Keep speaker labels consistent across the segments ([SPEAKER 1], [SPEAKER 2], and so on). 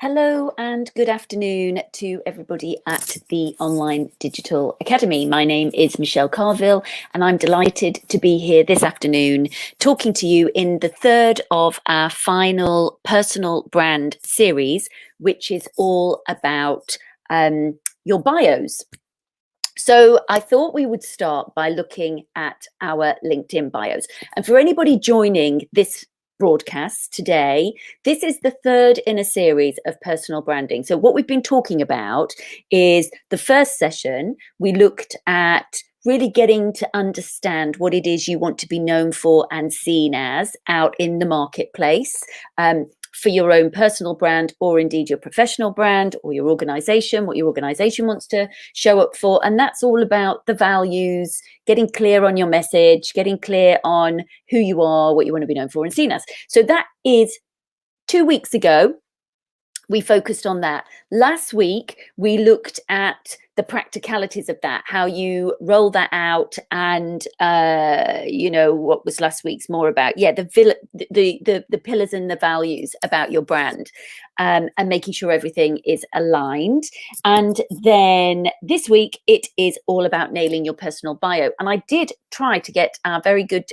[SPEAKER 1] Hello and good afternoon to everybody at the Online Digital Academy. My name is Michelle Carville and I'm delighted to be here this afternoon talking to you in the third of our final personal brand series, which is all about your bios. So I thought we would start by looking at our LinkedIn bios. And for anybody joining this broadcast today, this is the third in a series of personal branding. So what we've been talking about is the first session, we looked at really getting to understand what it is you want to be known for and seen as out in the marketplace. For your own personal brand or indeed your professional brand or your organization, what your organization wants to show up for. And that's all about the values, getting clear on your message, getting clear on who you are, what you want to be known for and seen as. So that is 2 weeks ago. We focused on that. Last week, we looked at the practicalities of that, how you roll that out, and what was last week's more about? Yeah, the pillars and the values about your brand, and making sure everything is aligned. And then this week, it is all about nailing your personal bio. And I did try to get our very good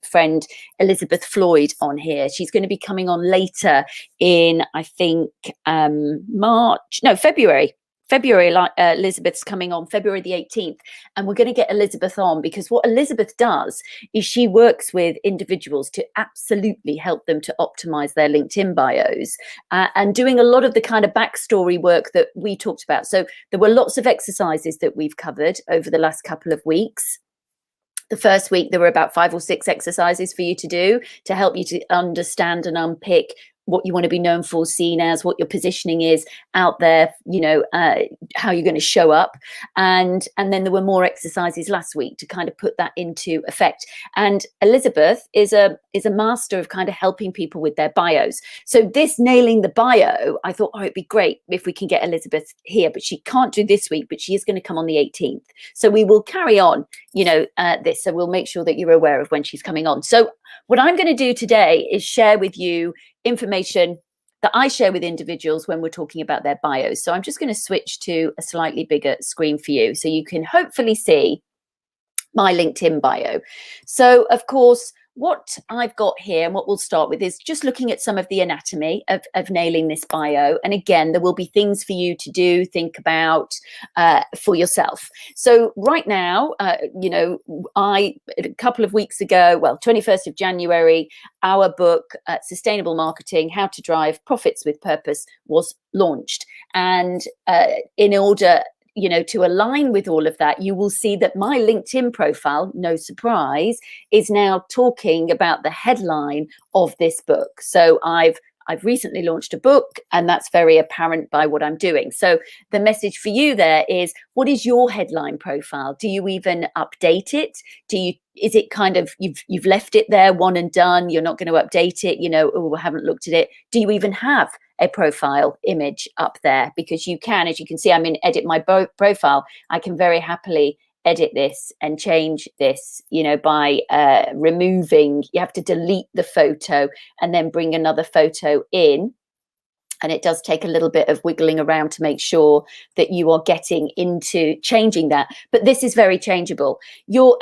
[SPEAKER 1] friend Elizabeth Floyd on here. She's going to be coming on later in, I think, February. Elizabeth's coming on February the 18th, and we're going to get Elizabeth on because what Elizabeth does is she works with individuals to absolutely help them to optimize their LinkedIn bios, and doing a lot of the kind of backstory work that we talked about. So there were lots of exercises that we've covered over the last couple of weeks. The first week, there were about 5 or 6 exercises for you to do to help you to understand and unpick what you want to be known for, seen as, what your positioning is out there, how you're going to show up. And then there were more exercises last week to kind of put that into effect. And Elizabeth is a master of kind of helping people with their bios. So this nailing the bio, I thought, it'd be great if we can get Elizabeth here, but she can't do this week, but she is going to come on the 18th. So we will carry on, this. So we'll make sure that you're aware of when she's coming on. So what I'm going to do today is share with you information that I share with individuals when we're talking about their bios. So I'm just going to switch to a slightly bigger screen for you so you can hopefully see my LinkedIn bio. So of course, what I've got here and what we'll start with is just looking at some of the anatomy of nailing this bio. And again, there will be things for you to do, think about for yourself. So right now, a couple of weeks ago, 21st of January, our book, Sustainable Marketing, How to Drive Profits with Purpose, was launched. And in order to align with all of that, you will see that my LinkedIn profile, no surprise, is now talking about the headline of this book. So I've recently launched a book, and that's very apparent by what I'm doing. So the message for you there is, what is your headline profile? Do you even update it? Is it kind of, you've left it there, one and done, you're not going to update it, I haven't looked at it. Do you even have a profile image up there? Because you can, as you can see, I'm in edit my profile. I can very happily edit this and change this, by removing, you have to delete the photo and then bring another photo in. And it does take a little bit of wiggling around to make sure that you are getting into changing that. But this is very changeable.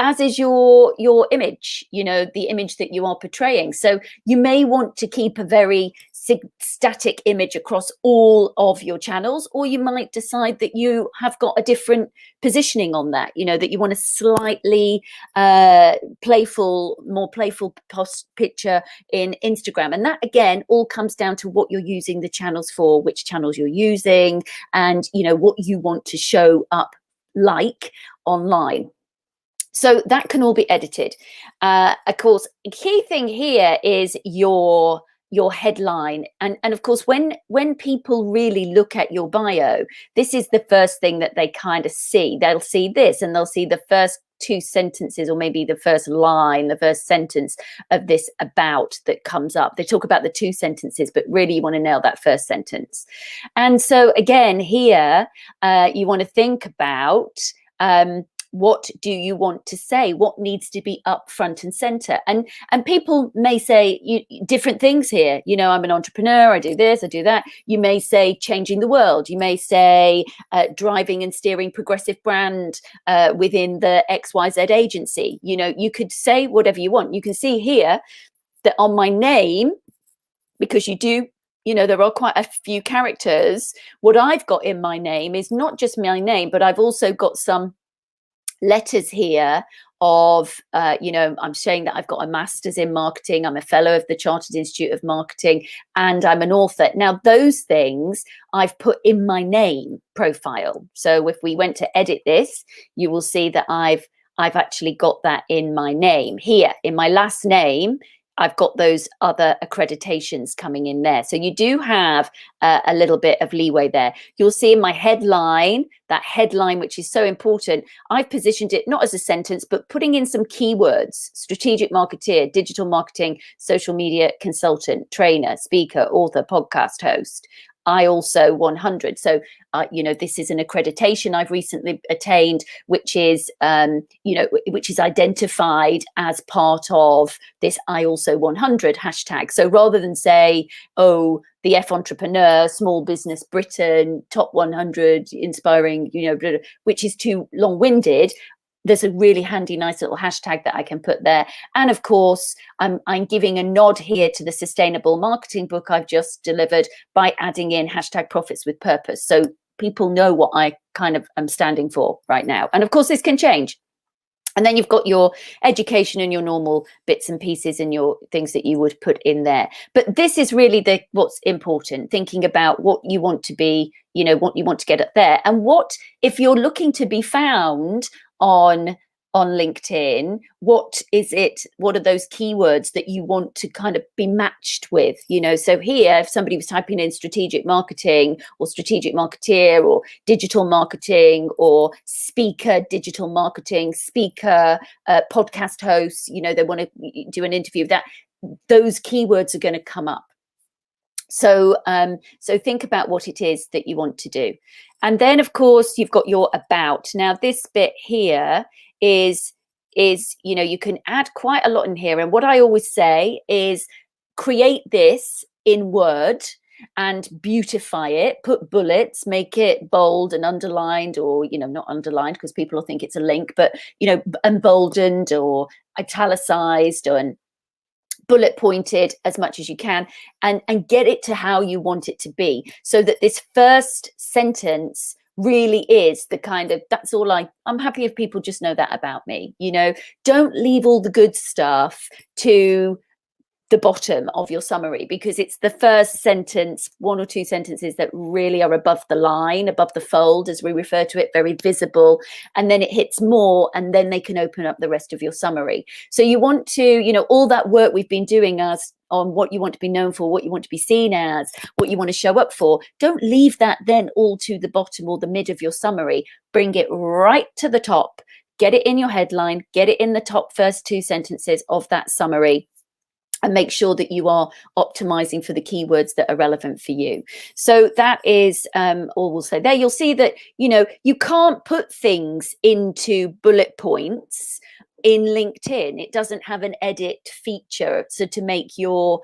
[SPEAKER 1] As is your image, the image that you are portraying. So you may want to keep a very static image across all of your channels, or you might decide that you have got a different positioning on that, that you want a slightly more playful picture in Instagram. And that, again, all comes down to what you're using the channels for, which channels you're using, and, what you want to show up like online. So that can all be edited. Of course, a key thing here is your headline, and of course, when people really look at your bio, this is the first thing that they kind of see. They'll see this, and they'll see the first 2 sentences, or maybe the first line, the first sentence of this about that comes up. They talk about the 2 sentences, but really you want to nail that first sentence. And so again, here you want to think about What do you want to say? What needs to be up front and center? And people may say different things here. You know, I'm an entrepreneur, I do this, I do that. You may say changing the world. You may say driving and steering progressive brand within the XYZ agency. You know, you could say whatever you want. You can see here that on my name, because you know, there are quite a few characters. What I've got in my name is not just my name, but I've also got some letters here of, you know, I'm saying that I've got a master's in marketing. I'm a fellow of the Chartered Institute of Marketing, and I'm an author. Now, those things I've put in my name profile. So if we went to edit this, you will see that I've actually got that in my name here. In my last name, I've got those other accreditations coming in there. So you do have a little bit of leeway there. You'll see in my headline, that headline, which is so important, I've positioned it not as a sentence, but putting in some keywords: strategic marketeer, digital marketing, social media consultant, trainer, speaker, author, podcast host. IALSO 100. So, you know, this is an accreditation I've recently attained, which is, you know, which is identified as part of this IALSO 100 hashtag. So rather than say, oh, the F Entrepreneur, Small Business Britain, Top 100 Inspiring, you know, which is too long-winded, there's a really handy, nice little hashtag that I can put there. And of course, I'm giving a nod here to the sustainable marketing book I've just delivered by adding in hashtag profits with purpose. So people know what I kind of am standing for right now. And of course, this can change. And then you've got your education and your normal bits and pieces and your things that you would put in there. But this is really what's important, thinking about what you want to be, you know, what you want to get up there. And what, if you're looking to be found on LinkedIn, what are those keywords that you want to kind of be matched with? You know, so here, if somebody was typing in strategic marketing or strategic marketeer or digital marketing or speaker, digital marketing speaker, podcast host, you know, they want to do an interview with that, those keywords are going to come up. So think about what it is that you want to do. And then, of course, you've got your about. Now, this bit here is, you know, you can add quite a lot in here. And what I always say is create this in Word and beautify it, put bullets, make it bold and underlined, or, you know, not underlined because people will think it's a link, but, you know, emboldened or italicized and bullet pointed as much as you can, and get it to how you want it to be, so that this first sentence really is the kind of, that's all I'm happy if people just know that about me. You know, don't leave all the good stuff to the bottom of your summary, because it's the first sentence, one or two sentences that really are above the line, above the fold, as we refer to it, very visible. And then it hits more, and then they can open up the rest of your summary. So you want to, you know, all that work we've been doing as on what you want to be known for, what you want to be seen as, what you want to show up for. Don't leave that then all to the bottom or the mid of your summary. Bring it right to the top. Get it in your headline, get it in the top first two sentences of that summary, and make sure that you are optimizing for the keywords that are relevant for you. So that is all we'll say there. You'll see that, you know, you can't put things into bullet points in LinkedIn. It doesn't have an edit feature. So to make your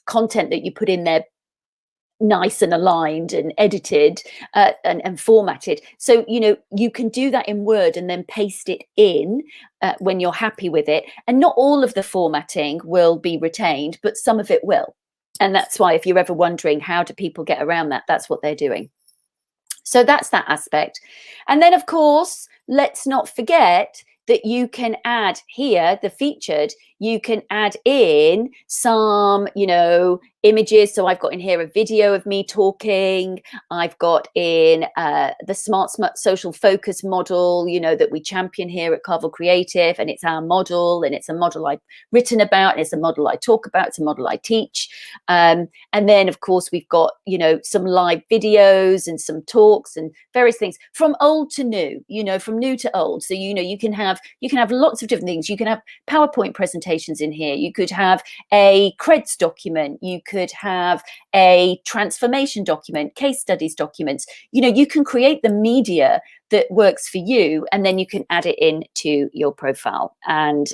[SPEAKER 1] content that you put in there nice and aligned and edited and formatted. So, you know, you can do that in Word and then paste it in when you're happy with it. And not all of the formatting will be retained, but some of it will. And that's why, if you're ever wondering how do people get around that, that's what they're doing. So that's that aspect. And then, of course, let's not forget that you can add here, the featured, you can add in some, you know, images. So I've got in here a video of me talking. I've got in the smart social focus model, you know, that we champion here at Carvel Creative, and it's our model, and it's a model I've written about, and it's a model I talk about, it's a model I teach. And then, of course, we've got, you know, some live videos and some talks and various things from old to new, you know, from new to old. So, you know, you can have lots of different things. You can have PowerPoint presentations in here. You could have a creds document. You could have a transformation document, case studies documents. You know, you can create the media that works for you, and then you can add it into your profile. And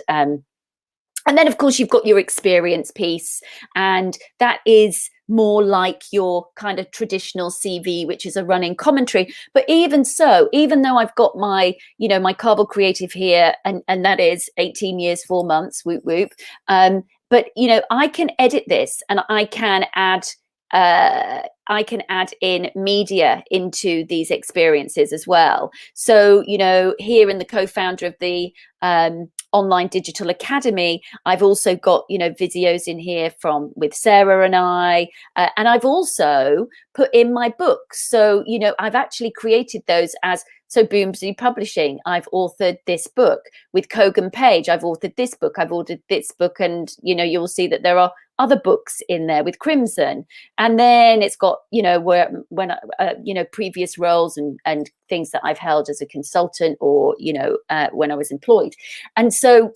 [SPEAKER 1] then, of course, you've got your experience piece, and that is more like your kind of traditional CV, which is a running commentary. But even so, even though I've got my, you know, my Carbol Creative here, and that is 18 years, 4 months, whoop, whoop. But, you know, I can edit this, and I can add in media into these experiences as well. So, you know, here in the co-founder of the Online Digital Academy, I've also got, you know, videos in here with Sarah and I, and I've also put in my books. So, you know, I've actually created those as, so Boomsy Publishing, I've authored this book. With Kogan Page, I've authored this book, and, you know, you'll see that there are other books in there with Crimson. And then it's got, you know, you know, previous roles and things that I've held as a consultant, or, you know, when I was employed. And so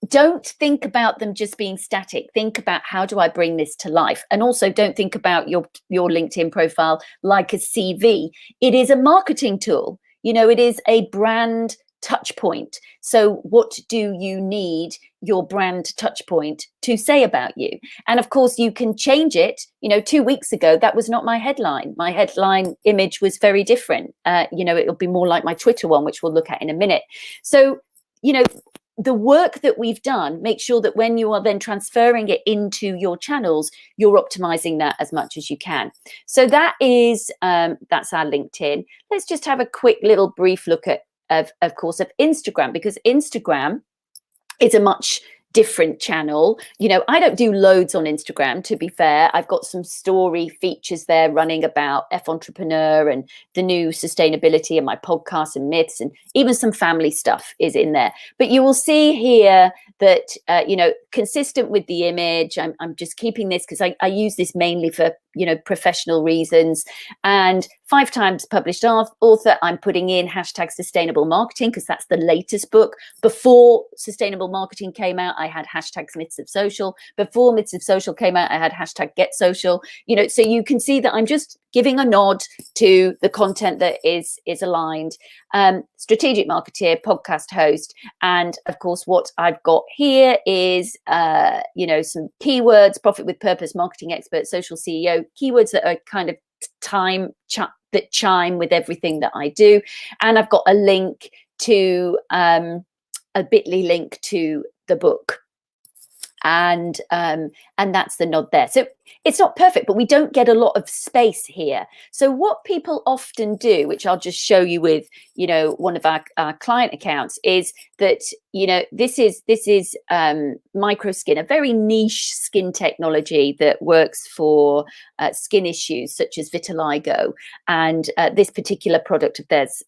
[SPEAKER 1] don't think about them just being static. Think about, how do I bring this to life? And also, don't think about your LinkedIn profile like a CV. It is a marketing tool. You know, it is a brand touch point. So what do you need your brand touch point to say about you? And of course, you can change it. You know, 2 weeks ago, that was not my headline. My headline image was very different. You know, it'll be more like my Twitter one, which we'll look at in a minute. So, you know, the work that we've done, make sure that when you are then transferring it into your channels, you're optimizing that as much as you can. So that is, that's our LinkedIn. Let's just have a quick little brief look at, of course, of Instagram, because Instagram is a much different channel. You know, I don't do loads on Instagram, to be fair. I've got some story features there running about F Entrepreneur and the new sustainability, and my podcasts and myths, and even some family stuff is in there. But you will see here that, you know, consistent with the image, I'm just keeping this because I use this mainly for, you know, professional reasons. And 5 times published author, I'm putting in hashtag sustainable marketing because that's the latest book. Before sustainable marketing came out, I had hashtag myths of social. Before myths of social came out, I had hashtag get social. You know, so you can see that I'm just giving a nod to the content that is aligned. Strategic marketeer, podcast host, and of course, what I've got here is, you know, some keywords: profit with purpose, marketing expert, social CEO. Keywords that are kind of that chime with everything that I do. And I've got a link to a bit.ly link to the book. And that's the nod there. So it's not perfect, but we don't get a lot of space here. So what people often do, which I'll just show you with, you know, one of our client accounts, is that, you know, this is Microskin, a very niche skin technology that works for skin issues such as vitiligo. And this particular product of theirs,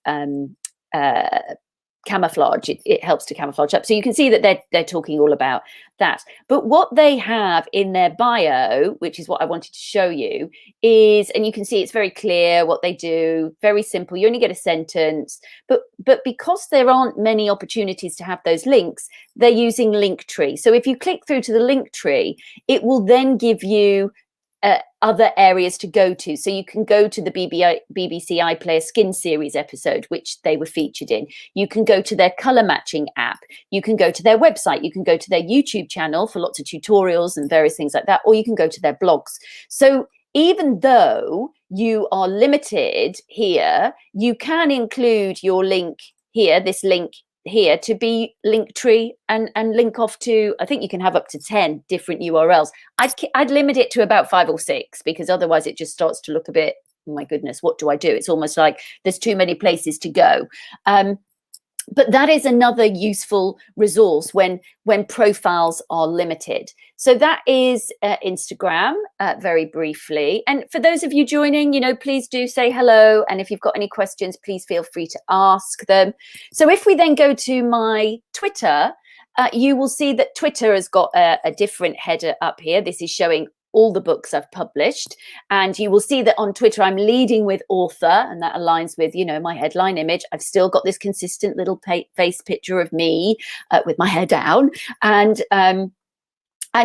[SPEAKER 1] camouflage, it helps to camouflage up. So you can see that they're talking all about that. But what they have in their bio, which is what I wanted to show you, is, and you can see it's very clear what they do, very simple. You only get a sentence, but because there aren't many opportunities to have those links, they're using Linktree. So if you click through to the Linktree, it will then give you other areas to go to. So you can go to the BBC iPlayer Skin Series episode, which they were featured in. You can go to their color matching app. You can go to their website. You can go to their YouTube channel for lots of tutorials and various things like that, or you can go to their blogs. So even though you are limited here, you can include your link here, this link here, to be Linktree and link off to, I think you can have up to 10 different URLs. I'd limit it to about 5 or 6, because otherwise it just starts to look a bit, oh my goodness, what do I do? It's almost like there's too many places to go. But that is another useful resource when profiles are limited. So that is Instagram, very briefly. And for those of you joining, you know, please do say hello. And if you've got any questions, please feel free to ask them. So if we then go to my Twitter, you will see that Twitter has got a different header up here. This is showing all the books I've published. And you will see that on Twitter, I'm leading with author, and that aligns with, you know, my headline image. I've still got this consistent little face picture of me with my hair down. And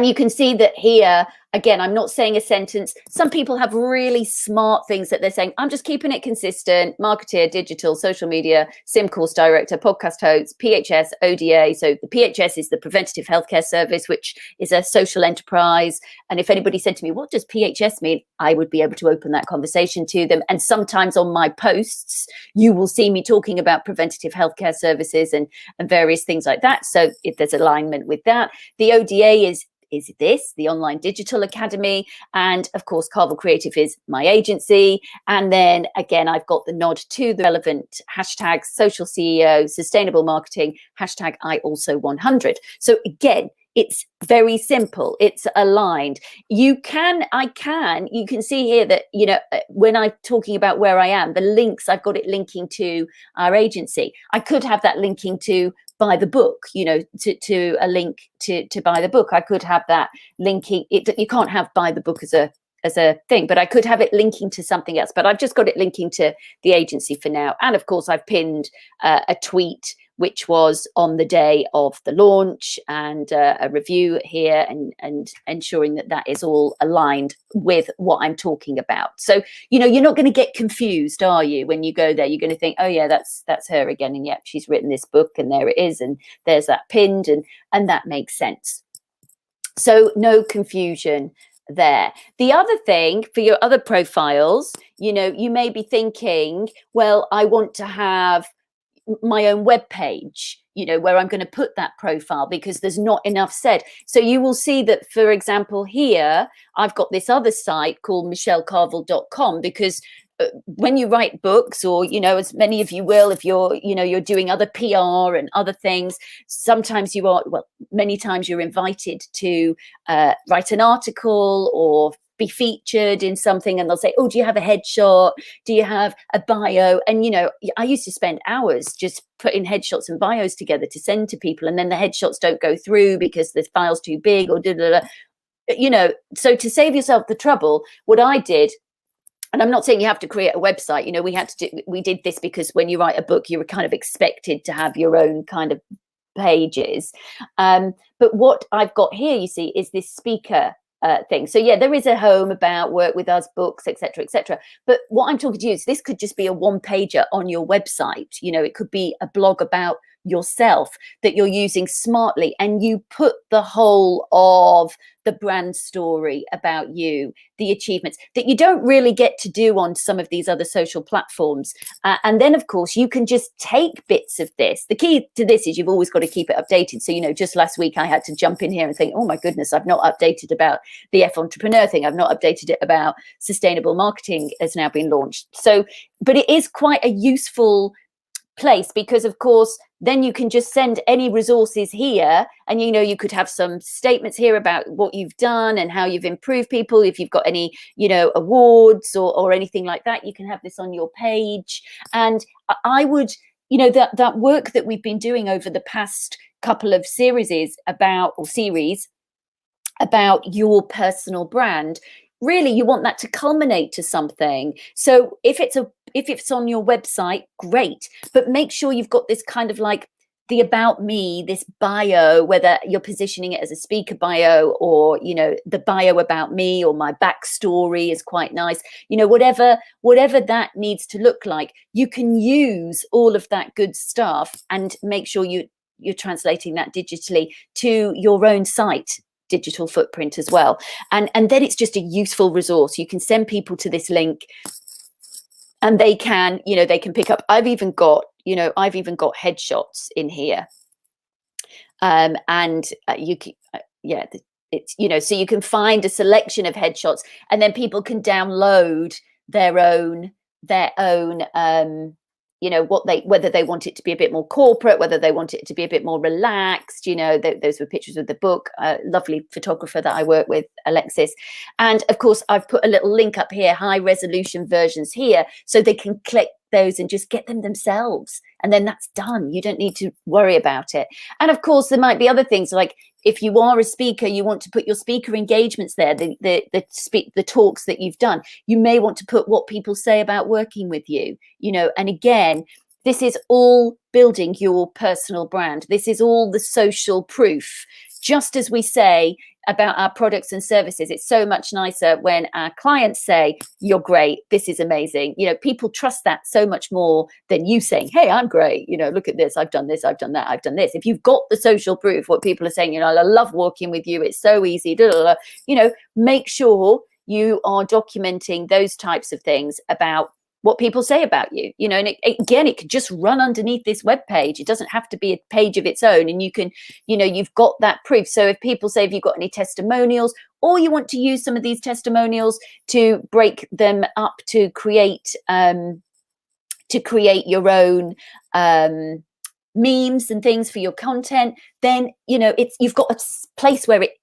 [SPEAKER 1] you can see that here, again, I'm not saying a sentence. Some people have really smart things that they're saying. I'm just keeping it consistent. Marketeer, digital, social media, sim course director, podcast host, PHS, ODA. So the PHS is the Preventative Healthcare Service, which is a social enterprise. And if anybody said to me, what does PHS mean? I would be able to open that conversation to them. And sometimes on my posts, you will see me talking about preventative healthcare services and various things like that. So if there's alignment with that, the ODA is the Online Digital Academy. And of course, Carvel Creative is my agency. And then again, I've got the nod to the relevant hashtags, social CEO, sustainable marketing, hashtag I also 100. So again, it's very simple. It's aligned. You can see here that, you know, when I'm talking about where I am, the links, I've got it linking to our agency. I could have that linking to buy the book, you know, to a link to buy the book. I could have that linking it. You can't have buy the book as a thing, but I could have it linking to something else. But I've just got it linking to the agency for now. And of course, I've pinned a tweet which was on the day of the launch, and a review here, and ensuring that that is all aligned with what I'm talking about. So, you know, you're not going to get confused, are you? When you go there, you're going to think, oh yeah, that's her again, and yep, she's written this book, and there it is, and there's that pinned, and that makes sense. So no confusion there. The other thing for your other profiles, you know, you may be thinking, well, I want to have my own web page, you know, where I'm going to put that profile because there's not enough said. So you will see that, for example, here I've got this other site called michellecarvel.com, because when you write books, or, you know, as many of you will, if you're, you know, you're doing other PR and other things, sometimes you are, well, many times you're invited to write an article or be featured in something, and they'll say, oh, do you have a headshot? Do you have a bio? And, you know, I used to spend hours just putting headshots and bios together to send to people, and then the headshots don't go through because the file's too big, or you know. So to save yourself the trouble, what I did, and I'm not saying you have to create a website, you know, we did this because when you write a book, you're kind of expected to have your own kind of pages. But what I've got here, you see, is this speaker thing. So yeah, there is a home, about, work with us, books, etc., etc. But what I'm talking to you is, this could just be a one-pager on your website. You know, it could be a blog about yourself that you're using smartly, and you put the whole of the brand story about you, the achievements that you don't really get to do on some of these other social platforms. And then, of course, you can just take bits of this. The key to this is you've always got to keep it updated. So, you know, just last week I had to jump in here and think, oh my goodness, I've not updated about the F Entrepreneur thing. I've not updated it about sustainable marketing has now been launched. So, but it is quite a useful place, because of course then you can just send any resources here, and, you know, you could have some statements here about what you've done and how you've improved people. If you've got any, you know, awards or anything like that, you can have this on your page. And I would, you know, that work that we've been doing over the past couple of series about your personal brand, really you want that to culminate to something. So if it's on your website, great, but make sure you've got this kind of like the about me, this bio, whether you're positioning it as a speaker bio, or, you know, the bio about me, or my backstory is quite nice, you know, whatever that needs to look like. You can use all of that good stuff and make sure you're translating that digitally to your own site digital footprint as well. And then it's just a useful resource. You can send people to this link, and they can, you know, they can pick up. I've even got headshots in here, and you can, it's, you know, so you can find a selection of headshots, and then people can download their own you know, whether they want it to be a bit more corporate, whether they want it to be a bit more relaxed. You know, those were pictures of the book. Lovely photographer that I work with, Alexis. And of course, I've put a little link up here, high resolution versions here, so they can click those and just get them themselves. And then that's done. You don't need to worry about it. And of course, there might be other things like, if you are a speaker, you want to put your speaker engagements there, the talks that you've done. You may want to put what people say about working with you, you know, and again, this is all building your personal brand. This is all the social proof. Just as we say about our products and services, it's so much nicer when our clients say, you're great, this is amazing. You know, people trust that so much more than you saying, hey, I'm great. You know, look at this, I've done this, I've done that, I've done this. If you've got the social proof, what people are saying, you know, I love working with you, it's so easy, blah, blah, blah. You know, make sure you are documenting those types of things about what people say about you, you know, and again, it could just run underneath this web page. It doesn't have to be a page of its own, and you can, you know, you've got that proof. So if people say, have you got any testimonials, or you want to use some of these testimonials to break them up to create your own memes and things for your content, then, you know, you've got a place where it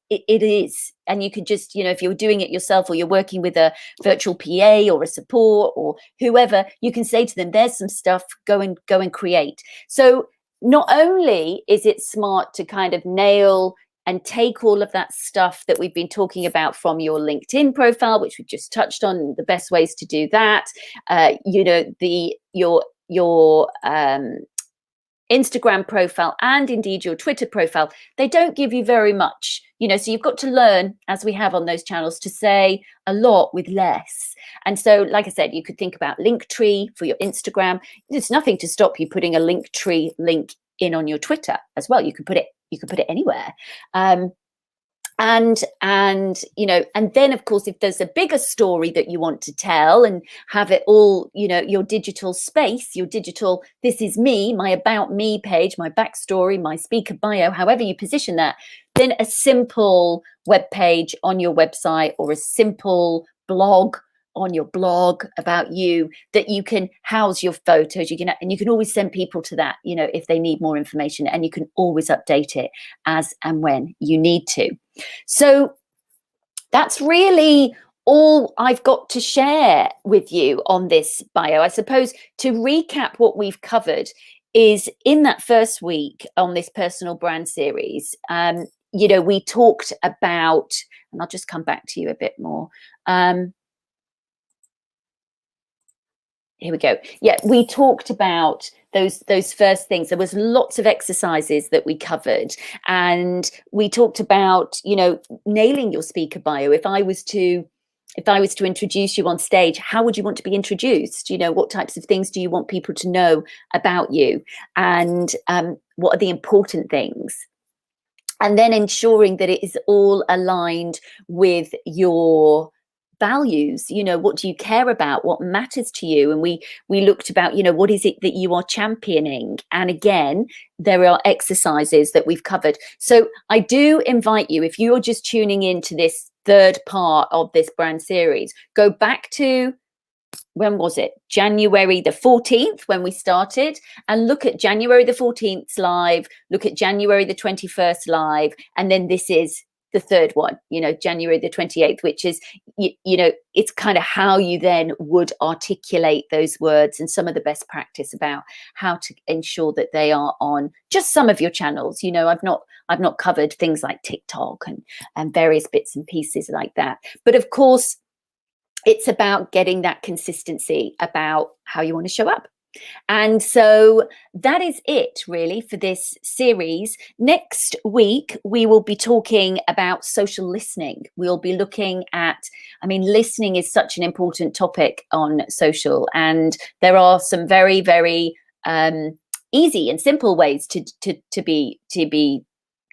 [SPEAKER 1] is, and you could just, you know, if you're doing it yourself or you're working with a virtual PA or a support or whoever, you can say to them, there's some stuff, go and create. So not only is it smart to kind of nail and take all of that stuff that we've been talking about from your LinkedIn profile, which we just touched on, the best ways to do that, you know, your Instagram profile and indeed your Twitter profile, they don't give you very much, you know, so you've got to learn, as we have on those channels, to say a lot with less. And so, like I said, you could think about Linktree for your Instagram. There's nothing to stop you putting a Linktree link in on your Twitter as well. You could put it anywhere. And you know, and then of course, if there's a bigger story that you want to tell and have it all, you know, your digital space, your digital, this is me, my about me page, my backstory, my speaker bio, however you position that, then a simple web page on your website or a simple blog on your blog about you that you can house your photos, and you can always send people to that, you know, if they need more information, and you can always update it as and when you need to. So that's really all I've got to share with you on this bio. I suppose to recap what we've covered is in that first week on this personal brand series, you know, we talked about, and I'll just come back to you a bit more. Here we go. Yeah, we talked about those first things. There was lots of exercises that we covered, and we talked about, you know, nailing your speaker bio. If I was to introduce you on stage, how would you want to be introduced? You know, what types of things do you want people to know about you, and what are the important things? And then ensuring that it is all aligned with your values. You know, what do you care about, what matters to you? And we looked about, you know, what is it that you are championing? And again, there are exercises that we've covered. So I do invite you, if you're just tuning into this third part of this brand series, go back to, when was it, January the 14th when we started, and look at January the 14th live, look at January the 21st live, and then this is the third one, you know, January the 28th, which is, you know, it's kind of how you then would articulate those words and some of the best practice about how to ensure that they are on just some of your channels. You know, I've not covered things like TikTok and various bits and pieces like that. But of course, it's about getting that consistency about how you want to show up. And so that is it really for this series. Next week, we will be talking about social listening. We'll be looking at, I mean, listening is such an important topic on social, and there are some very, very easy and simple ways to be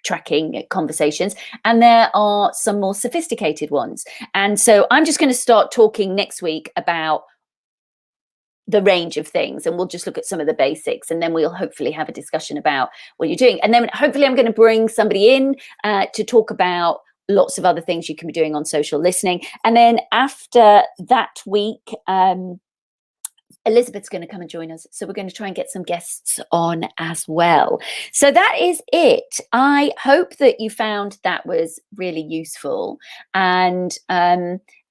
[SPEAKER 1] tracking conversations, and there are some more sophisticated ones. And so I'm just going to start talking next week about the range of things, and we'll just look at some of the basics, and then we'll hopefully have a discussion about what you're doing. And then hopefully I'm going to bring somebody in to talk about lots of other things you can be doing on social listening. And then after that week, Elizabeth's going to come and join us. So we're going to try and get some guests on as well. So that is it. I hope that you found that was really useful. And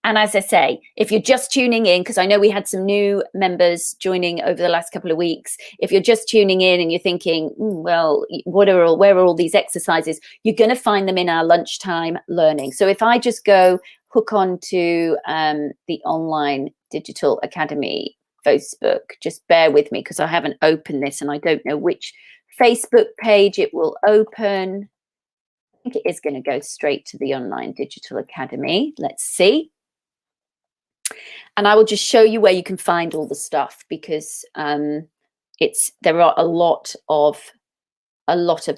[SPEAKER 1] And as I say, if you're just tuning in, because I know we had some new members joining over the last couple of weeks, if you're just tuning in and you're thinking, well, where are all these exercises? You're going to find them in our lunchtime learning. So if I just go hook on to the Online Digital Academy Facebook, just bear with me because I haven't opened this and I don't know which Facebook page it will open. I think it is going to go straight to the Online Digital Academy. Let's see. And I will just show you where you can find all the stuff, because there are a lot of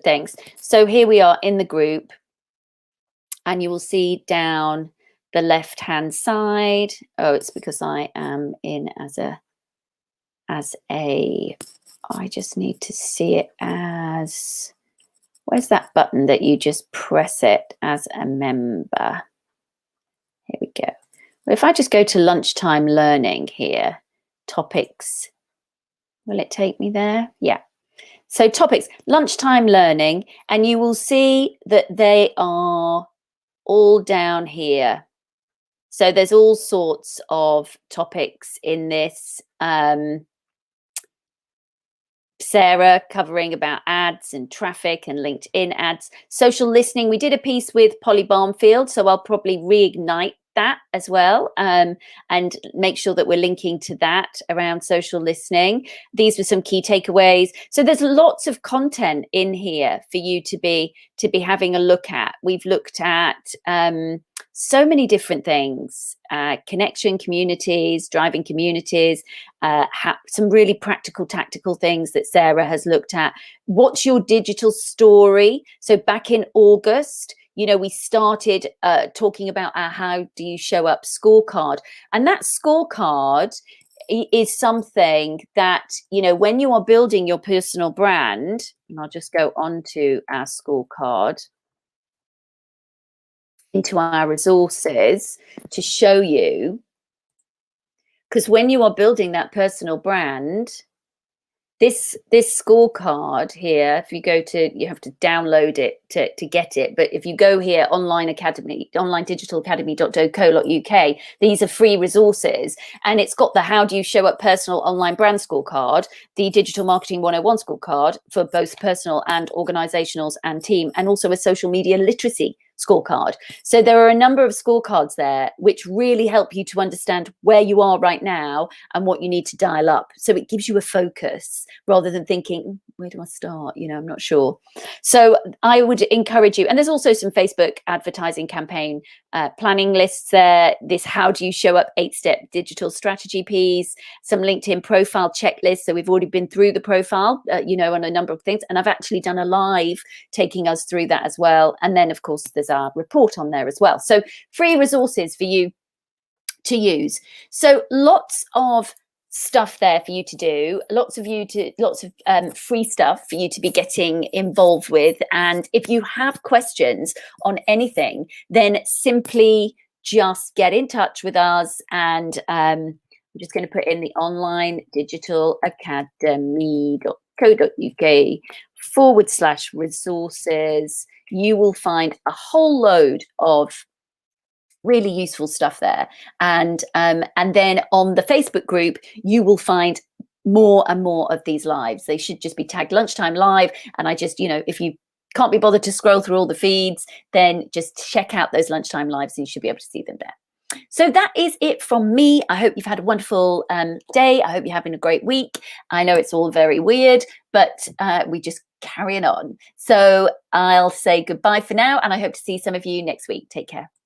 [SPEAKER 1] things. So here we are in the group, and you will see down the left hand side. Oh, it's because I am in as a I just need to see it as, where's that button that you just press it as a member? Here we go. Well, if I just go to lunchtime learning here, topics, will it take me there? Yeah. So topics, lunchtime learning, and you will see that they are all down here. So there's all sorts of topics in this. Sarah covering about ads and traffic and LinkedIn ads. Social listening, we did a piece with Polly Barnfield, so I'll probably reignite that as well, and make sure that we're linking to that around social listening. These were some key takeaways. So there's lots of content in here for you to be having a look at. We've looked at so many different things, connection communities, driving communities, some really practical, tactical things that Sarah has looked at. What's your digital story? So back in August, you know, we started talking about our How Do You Show Up scorecard. And that scorecard is something that, you know, when you are building your personal brand, and I'll just go on to our scorecard, into our resources to show you, because when you are building that personal brand, this scorecard here, if you go to, you have to download it to get it, but if you go here, onlinedigitalacademy.co.uk, these are free resources, and it's got the How Do You Show Up Personal Online Brand scorecard, the Digital Marketing 101 scorecard for both personal and organizationals and team, and also a social media literacy scorecard. So there are a number of scorecards there which really help you to understand where you are right now and what you need to dial up. So it gives you a focus rather than thinking, where do I start? You know, I'm not sure. So I would encourage you, and there's also some Facebook advertising campaign planning lists there, this How Do You Show Up 8-step digital strategy piece, some LinkedIn profile checklists. So we've already been through the profile, you know, on a number of things, and I've actually done a live taking us through that as well. And then of course there's our report on there as well. So free resources for you to use. So lots of stuff there for you to do, lots of free stuff for you to be getting involved with. And if you have questions on anything, then simply just get in touch with us, and I'm just going to put in the Online Digital Academy.co.uk/resources. You will find a whole load of really useful stuff there, and then on the Facebook group you will find more and more of these lives. They should just be tagged lunchtime live, and I just, you know, if you can't be bothered to scroll through all the feeds, then just check out those lunchtime lives and you should be able to see them there. So that is it from me. I hope you've had a wonderful day. I hope you're having a great week. I know it's all very weird, but we just carrying on. So I'll say goodbye for now, and I hope to see some of you next week. Take care.